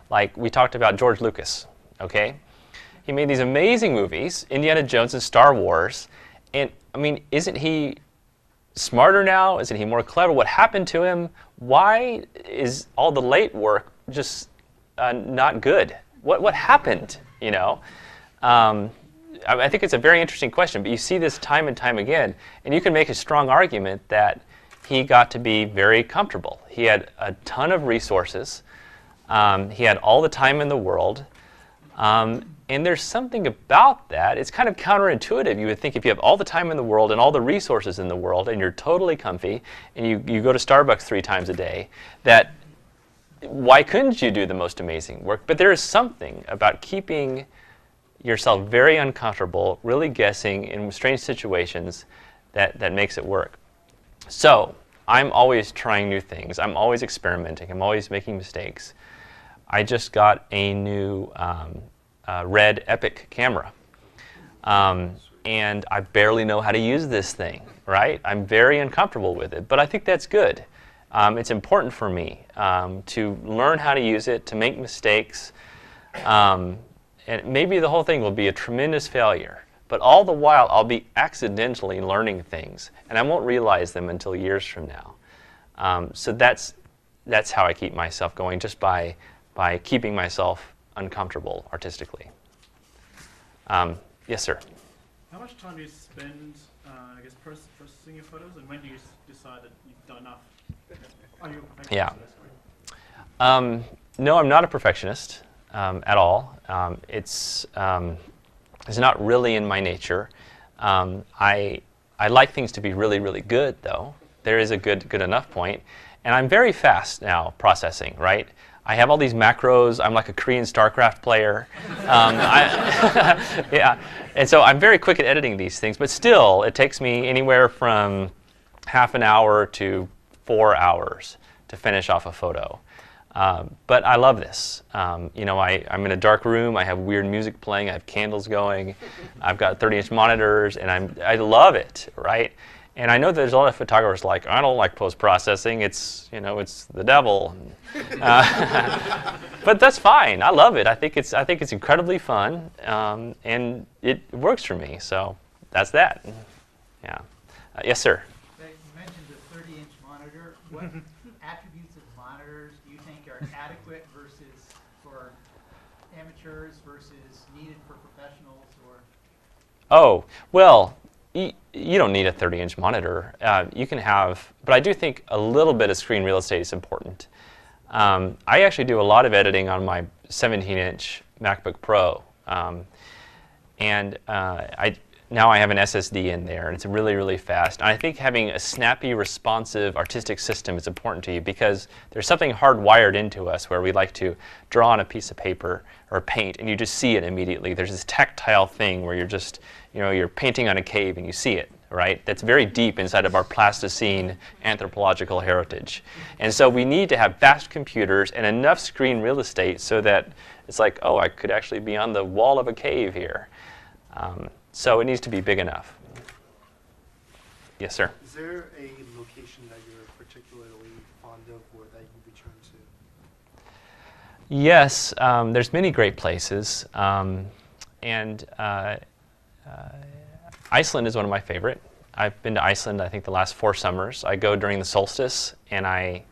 Like we talked about George Lucas, okay? He made these amazing movies, Indiana Jones and Star Wars. And I mean, isn't he smarter now? Isn't he more clever? What happened to him? Why is all the late work just not good? What happened, you know? I think it's a very interesting question, but you see this time and time again, and you can make a strong argument that he got to be very comfortable. He had a ton of resources. He had all the time in the world. And there's something about that. It's kind of counterintuitive. You would think if you have all the time in the world and all the resources in the world and you're totally comfy and you go to Starbucks 3 times a day, that why couldn't you do the most amazing work? But there is something about keeping yourself very uncomfortable, really guessing in strange situations that makes it work. So I'm always trying new things. I'm always experimenting. I'm always making mistakes. I just got a new Red Epic camera. And I barely know how to use this thing, right? I'm very uncomfortable with it, but I think that's good. It's important for me to learn how to use it, to make mistakes. And maybe the whole thing will be a tremendous failure, but all the while I'll be accidentally learning things, and I won't realize them until years from now. So that's how I keep myself going, just by keeping myself uncomfortable artistically. Yes, sir. How much time do you spend, I guess, processing your photos, and when do you decide that you've done enough? Are you a perfectionist? Yeah. No, I'm not a perfectionist at all. It's not really in my nature. I like things to be really, really good, though. There is a good enough point. And I'm very fast now processing, right? I have all these macros. I'm like a Korean StarCraft player. Yeah. And so I'm very quick at editing these things, but still, it takes me anywhere from half an hour to 4 hours to finish off a photo. But I love this. You know, I'm in a dark room. I have weird music playing. I have candles going. I've got 30-inch monitors, and I love it, right? And I know there's a lot of photographers like, I don't like post-processing. It's, you know, it's the devil. But that's fine. I love it. I think it's incredibly fun, and it works for me. So that's that. Yeah. Yes, sir. You mentioned the 30-inch monitor. What attributes of monitors do you think are adequate versus for amateurs versus needed for professionals? Or Oh, well, you don't need a 30-inch monitor. You can have, but I do think a little bit of screen real estate is important. I actually do a lot of editing on my 17-inch MacBook Pro. And now I have an SSD in there, and it's really, really fast. And I think having a snappy, responsive artistic system is important to you because there's something hardwired into us where we like to draw on a piece of paper or paint, and you just see it immediately. There's this tactile thing where you're just, you're painting on a cave and you see it, right? That's very deep inside of our Plasticine anthropological heritage. And so we need to have fast computers and enough screen real estate so that it's like, oh, I could actually be on the wall of a cave here. So it needs to be big enough. Yes, sir? Is there a location that you're particularly fond of or that you return to? Yes, there's many great places. Iceland is one of my favorite. I've been to Iceland, I think, the last 4 summers. I go during the solstice, and I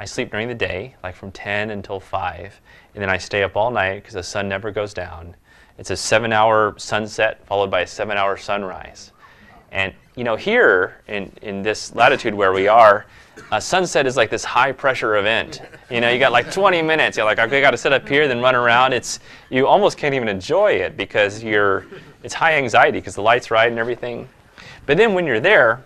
sleep during the day, like from 10 until 5, and then I stay up all night because the sun never goes down. It's a 7-hour sunset followed by a 7-hour sunrise. And here in this latitude where we are, a sunset is like this high-pressure event. You got like 20 minutes. You're like, okay, I got to sit up here, then run around. You almost can't even enjoy it because it's high anxiety because the light's right and everything. But then when you're there,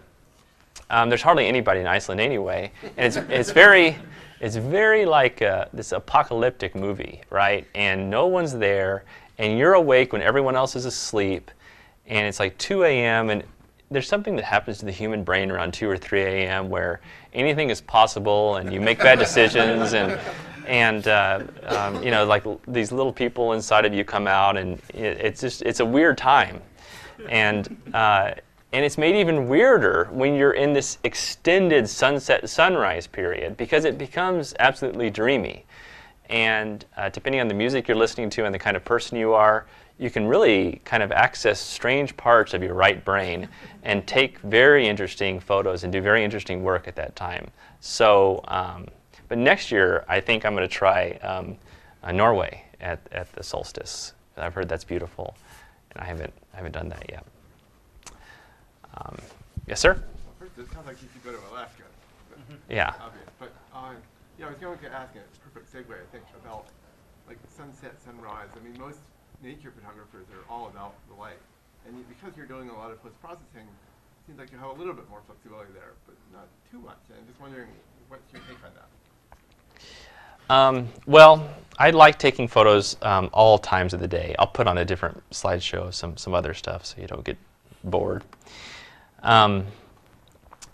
there's hardly anybody in Iceland anyway, and it's very like this apocalyptic movie, right? And no one's there, and you're awake when everyone else is asleep, and it's like 2 a.m. and there's something that happens to the human brain around 2 or 3 a.m. where anything is possible, and you make bad decisions, and like these little people inside of you come out, and it's a weird time, and it's made even weirder when you're in this extended sunrise period because it becomes absolutely dreamy. And depending on the music you're listening to and the kind of person you are, you can really kind of access strange parts of your right brain and take very interesting photos and do very interesting work at that time. So, but next year, I think I'm going to try Norway at the solstice. I've heard that's beautiful, and I haven't done that yet. Yes, sir? First, it sounds like you should go to Alaska. Yeah. Obvious. But I was going to ask, and it's a perfect segue, I think, about like sunset, sunrise. I mean, most nature photographers are all about the light. And because you're doing a lot of post-processing, it seems like you have a little bit more flexibility there, but not too much. And I'm just wondering, what's your take on that? Well, I like taking photos all times of the day. I'll put on a different slideshow, some other stuff, so you don't get bored.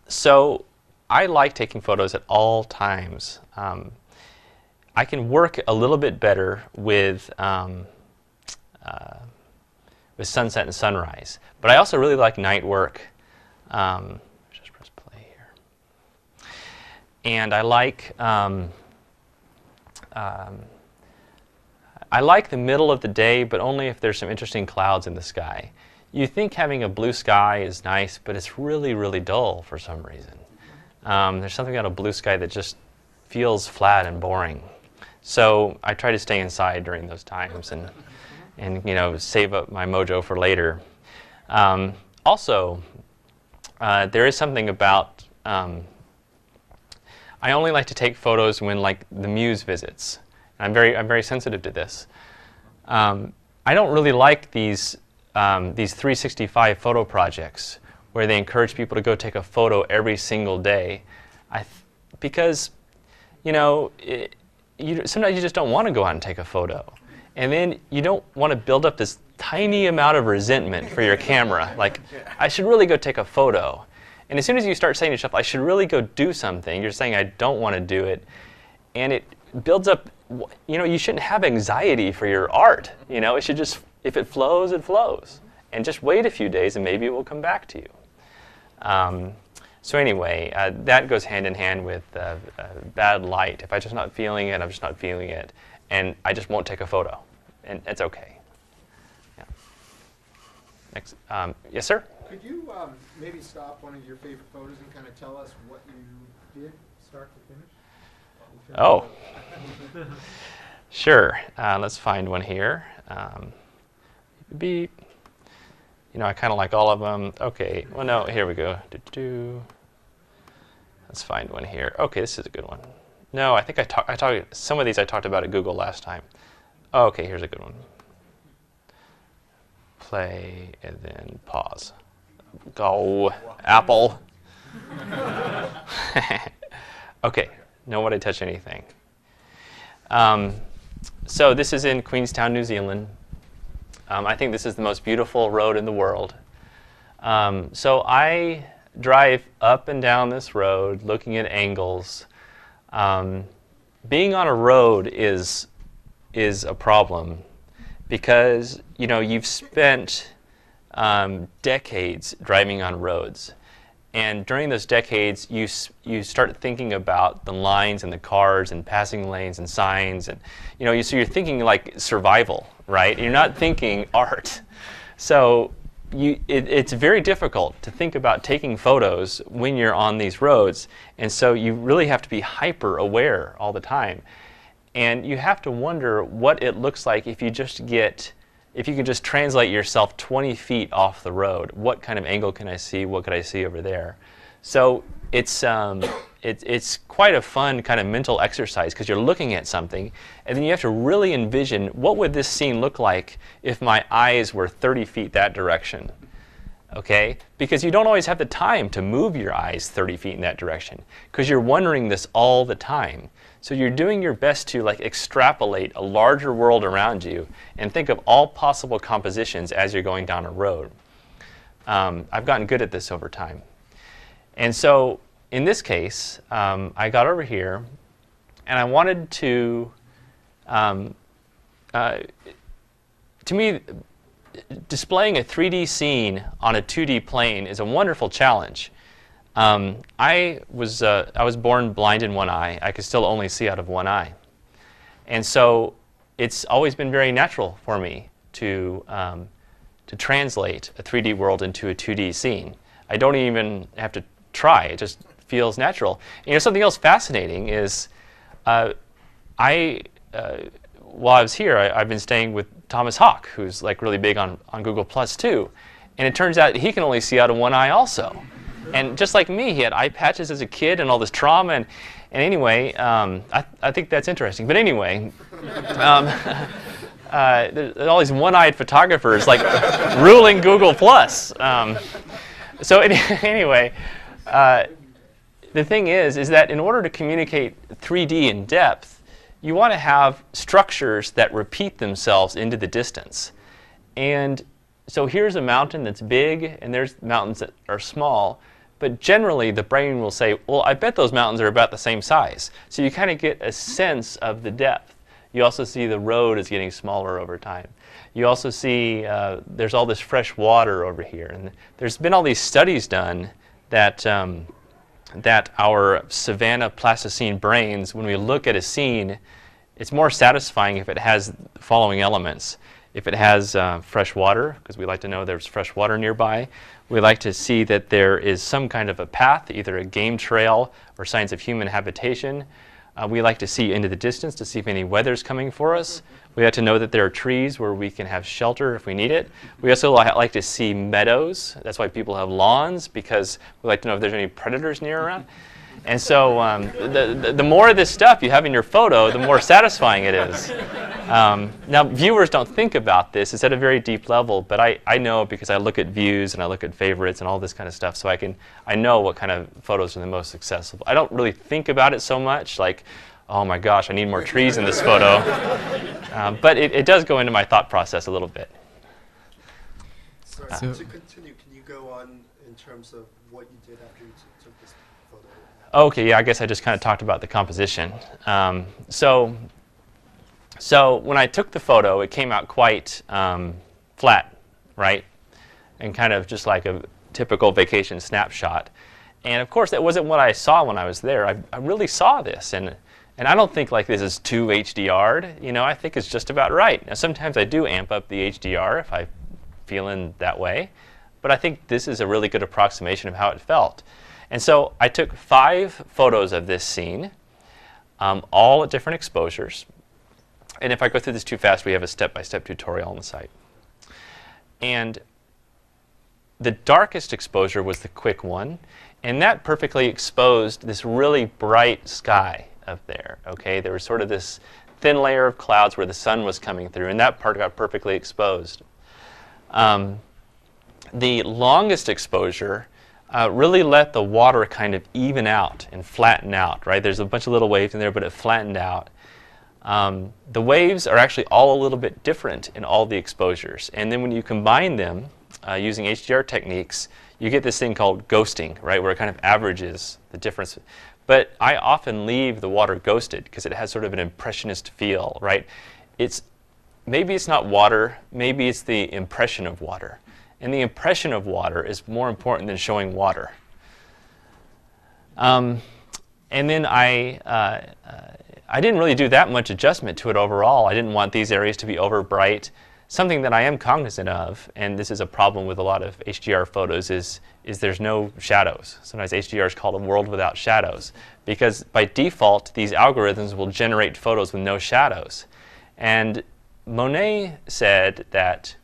So I like taking photos at all times. I can work a little bit better with sunset and sunrise, but I also really like night work. Just press play here. And I like the middle of the day, but only if there's some interesting clouds in the sky. You think having a blue sky is nice, but it's really, really dull for some reason. There's something about a blue sky that just feels flat and boring. So I try to stay inside during those times and save up my mojo for later. Also, there is something about I only like to take photos when like the muse visits. I'm very sensitive to this. I don't really like these 365 photo projects where they encourage people to go take a photo every single day, because sometimes you just don't want to go out and take a photo, and then you don't want to build up this tiny amount of resentment for your camera. Like, I should really go take a photo, and as soon as you start saying to yourself, I should really go do something, you're saying I don't want to do it, and it builds up. You shouldn't have anxiety for your art. It should just, if it flows, it flows. And just wait a few days and maybe it will come back to you. So anyway, that goes hand in hand with bad light. If I'm just not feeling it, I'm just not feeling it. And I just won't take a photo. And it's okay. Yeah. Next. Yes, sir? Could you maybe stop one of your favorite photos and kind of tell us what you did start to finish? Oh. Sure. Let's find one here. Beep. I kind of like all of them. Okay. Well, no. Here we go. Let's find one here. Okay, this is a good one. No, I think I talked. Some of these I talked about at Google last time. Oh, okay, here's a good one. play, and then pause. Go, Apple. Okay, no one to touch anything. So this is in Queenstown, New Zealand. I think this is the most beautiful road in the world. So I drive up and down this road looking at angles. Being on a road is a problem because you've spent decades driving on roads, and during those decades you start thinking about the lines and the cars and passing lanes and signs, and so you're thinking like survival, right? You're not thinking art. So it's very difficult to think about taking photos when you're on these roads, and so you really have to be hyper aware all the time, and you have to wonder what it looks like if you can just translate yourself 20 feet off the road. What kind of angle can I see? What could I see over there? So it's quite a fun kind of mental exercise because you're looking at something, and then you have to really envision what would this scene look like if my eyes were 30 feet that direction. Okay? Because you don't always have the time to move your eyes 30 feet in that direction because you're wondering this all the time. So you're doing your best to extrapolate a larger world around you and think of all possible compositions as you're going down a road. I've gotten good at this over time. And so in this case, I got over here and I wanted to me, displaying a 3D scene on a 2D plane is a wonderful challenge. I was born blind in one eye. I could still only see out of one eye. And so it's always been very natural for me to translate a 3D world into a 2D scene. I don't even have to try. It just feels natural. And something else fascinating is while I was here, I've been staying with Thomas Hawk, who's really big on Google Plus too. And it turns out he can only see out of one eye also. And just like me, he had eye patches as a kid and all this trauma. And anyway, I think that's interesting. But anyway, there's all these one-eyed photographers ruling Google Plus. So anyway, the thing is that in order to communicate 3D in depth, you want to have structures that repeat themselves into the distance. And so here's a mountain that's big, and there's mountains that are small. But generally, the brain will say, well, I bet those mountains are about the same size. So you kind of get a sense of the depth. You also see the road is getting smaller over time. You also see there's all this fresh water over here. And there's been all these studies done that, that our savanna Pleistocene brains, when we look at a scene, it's more satisfying if it has the following elements. If it has fresh water, because we like to know there's fresh water nearby. We like to see that there is some kind of a path, either a game trail or signs of human habitation. We like to see into the distance to see if any weather's coming for us. We like to know that there are trees where we can have shelter if we need it. We also like to see meadows. That's why people have lawns, because we like to know if there's any predators near around. And so the more of this stuff you have in your photo, the more satisfying it is. Now, viewers don't think about this. It's at a very deep level, but I know because I look at views and I look at favorites and all this kind of stuff, so I know what kind of photos are the most successful. I don't really think about it so much, like, oh my gosh, I need more trees in this photo. But it does go into my thought process a little bit. Sorry, to continue, can you go on in terms of what you did after you took this photo? Okay, yeah, I guess I just kind of talked about the composition. So when I took the photo, it came out quite flat, right? And kind of just like a typical vacation snapshot. And of course, that wasn't what I saw when I was there. I really saw this, and I don't think this is too HDR'd. I think it's just about right. Now, sometimes I do amp up the HDR if I'm feeling that way, but I think this is a really good approximation of how it felt. And so I took 5 photos of this scene, all at different exposures. And if I go through this too fast, we have a step-by-step tutorial on the site. And the darkest exposure was the quick one, and that perfectly exposed this really bright sky up there. Okay, there was sort of this thin layer of clouds where the sun was coming through, and that part got perfectly exposed. The longest exposure really let the water kind of even out and flatten out, right? There's a bunch of little waves in there, but it flattened out. The waves are actually all a little bit different in all the exposures. And then when you combine them using HDR techniques, you get this thing called ghosting, right, where it kind of averages the difference. But I often leave the water ghosted because it has sort of an impressionist feel, right? Maybe it's not water, maybe it's the impression of water. And the impression of water is more important than showing water. And then I didn't really do that much adjustment to it overall. I didn't want these areas to be over bright. Something that I am cognizant of, and this is a problem with a lot of HDR photos, is there's no shadows. Sometimes HDR is called a world without shadows, because by default, these algorithms will generate photos with no shadows. And Monet said that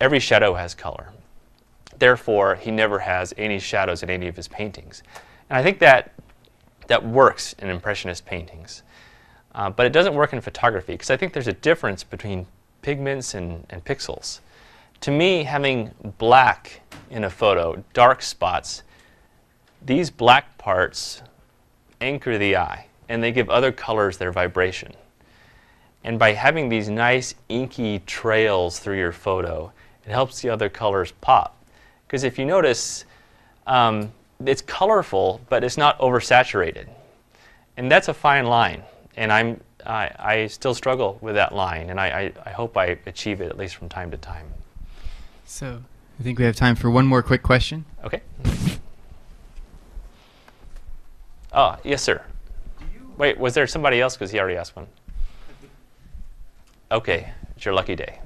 every shadow has color. Therefore, he never has any shadows in any of his paintings. And I think that works in Impressionist paintings. But it doesn't work in photography, because I think there's a difference between pigments and pixels. To me, having black in a photo, dark spots, these black parts anchor the eye, and they give other colors their vibration. And by having these nice inky trails through your photo, it helps the other colors pop. Because if you notice, it's colorful, but it's not oversaturated. And that's a fine line. And I still struggle with that line, and I hope I achieve it at least from time to time. So I think we have time for one more quick question. Okay. Oh, yes, sir. Wait, was there somebody else? Because he already asked one. Okay, it's your lucky day.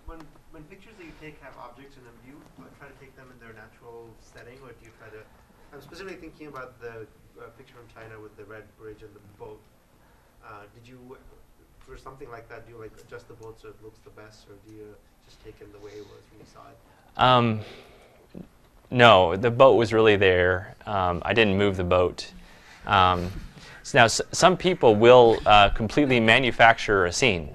When pictures that you take have objects in them, do you try to take them in their natural setting, or do you try to? I'm specifically thinking about the picture from China with the red bridge and the boat. Did you, for something like that, do you like adjust the boat so it looks the best, or do you just take it the way it was when you saw it? No, the boat was really there. I didn't move the boat. Now, some people will completely manufacture a scene,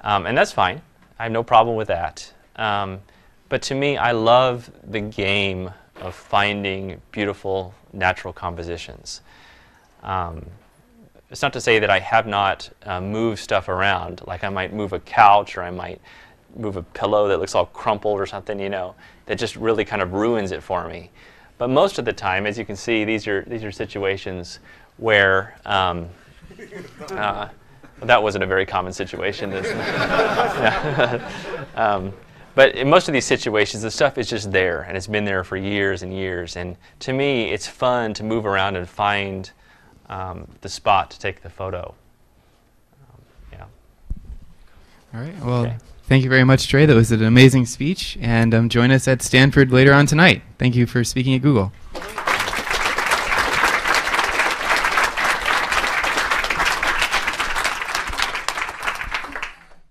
and that's fine. I have no problem with that. But to me, I love the game of finding beautiful natural compositions. It's not to say that I have not moved stuff around, like I might move a couch, or I might move a pillow that looks all crumpled or something, you know, that just really kind of ruins it for me. But most of the time, as you can see, these are situations where well, that wasn't a very common situation. But in most of these situations, the stuff is just there, and it's been there for years and years. And to me, it's fun to move around and find the spot to take the photo. Yeah. All right. Well, thank you very much, Trey. That was an amazing speech. And join us at Stanford later on tonight. Thank you for speaking at Google.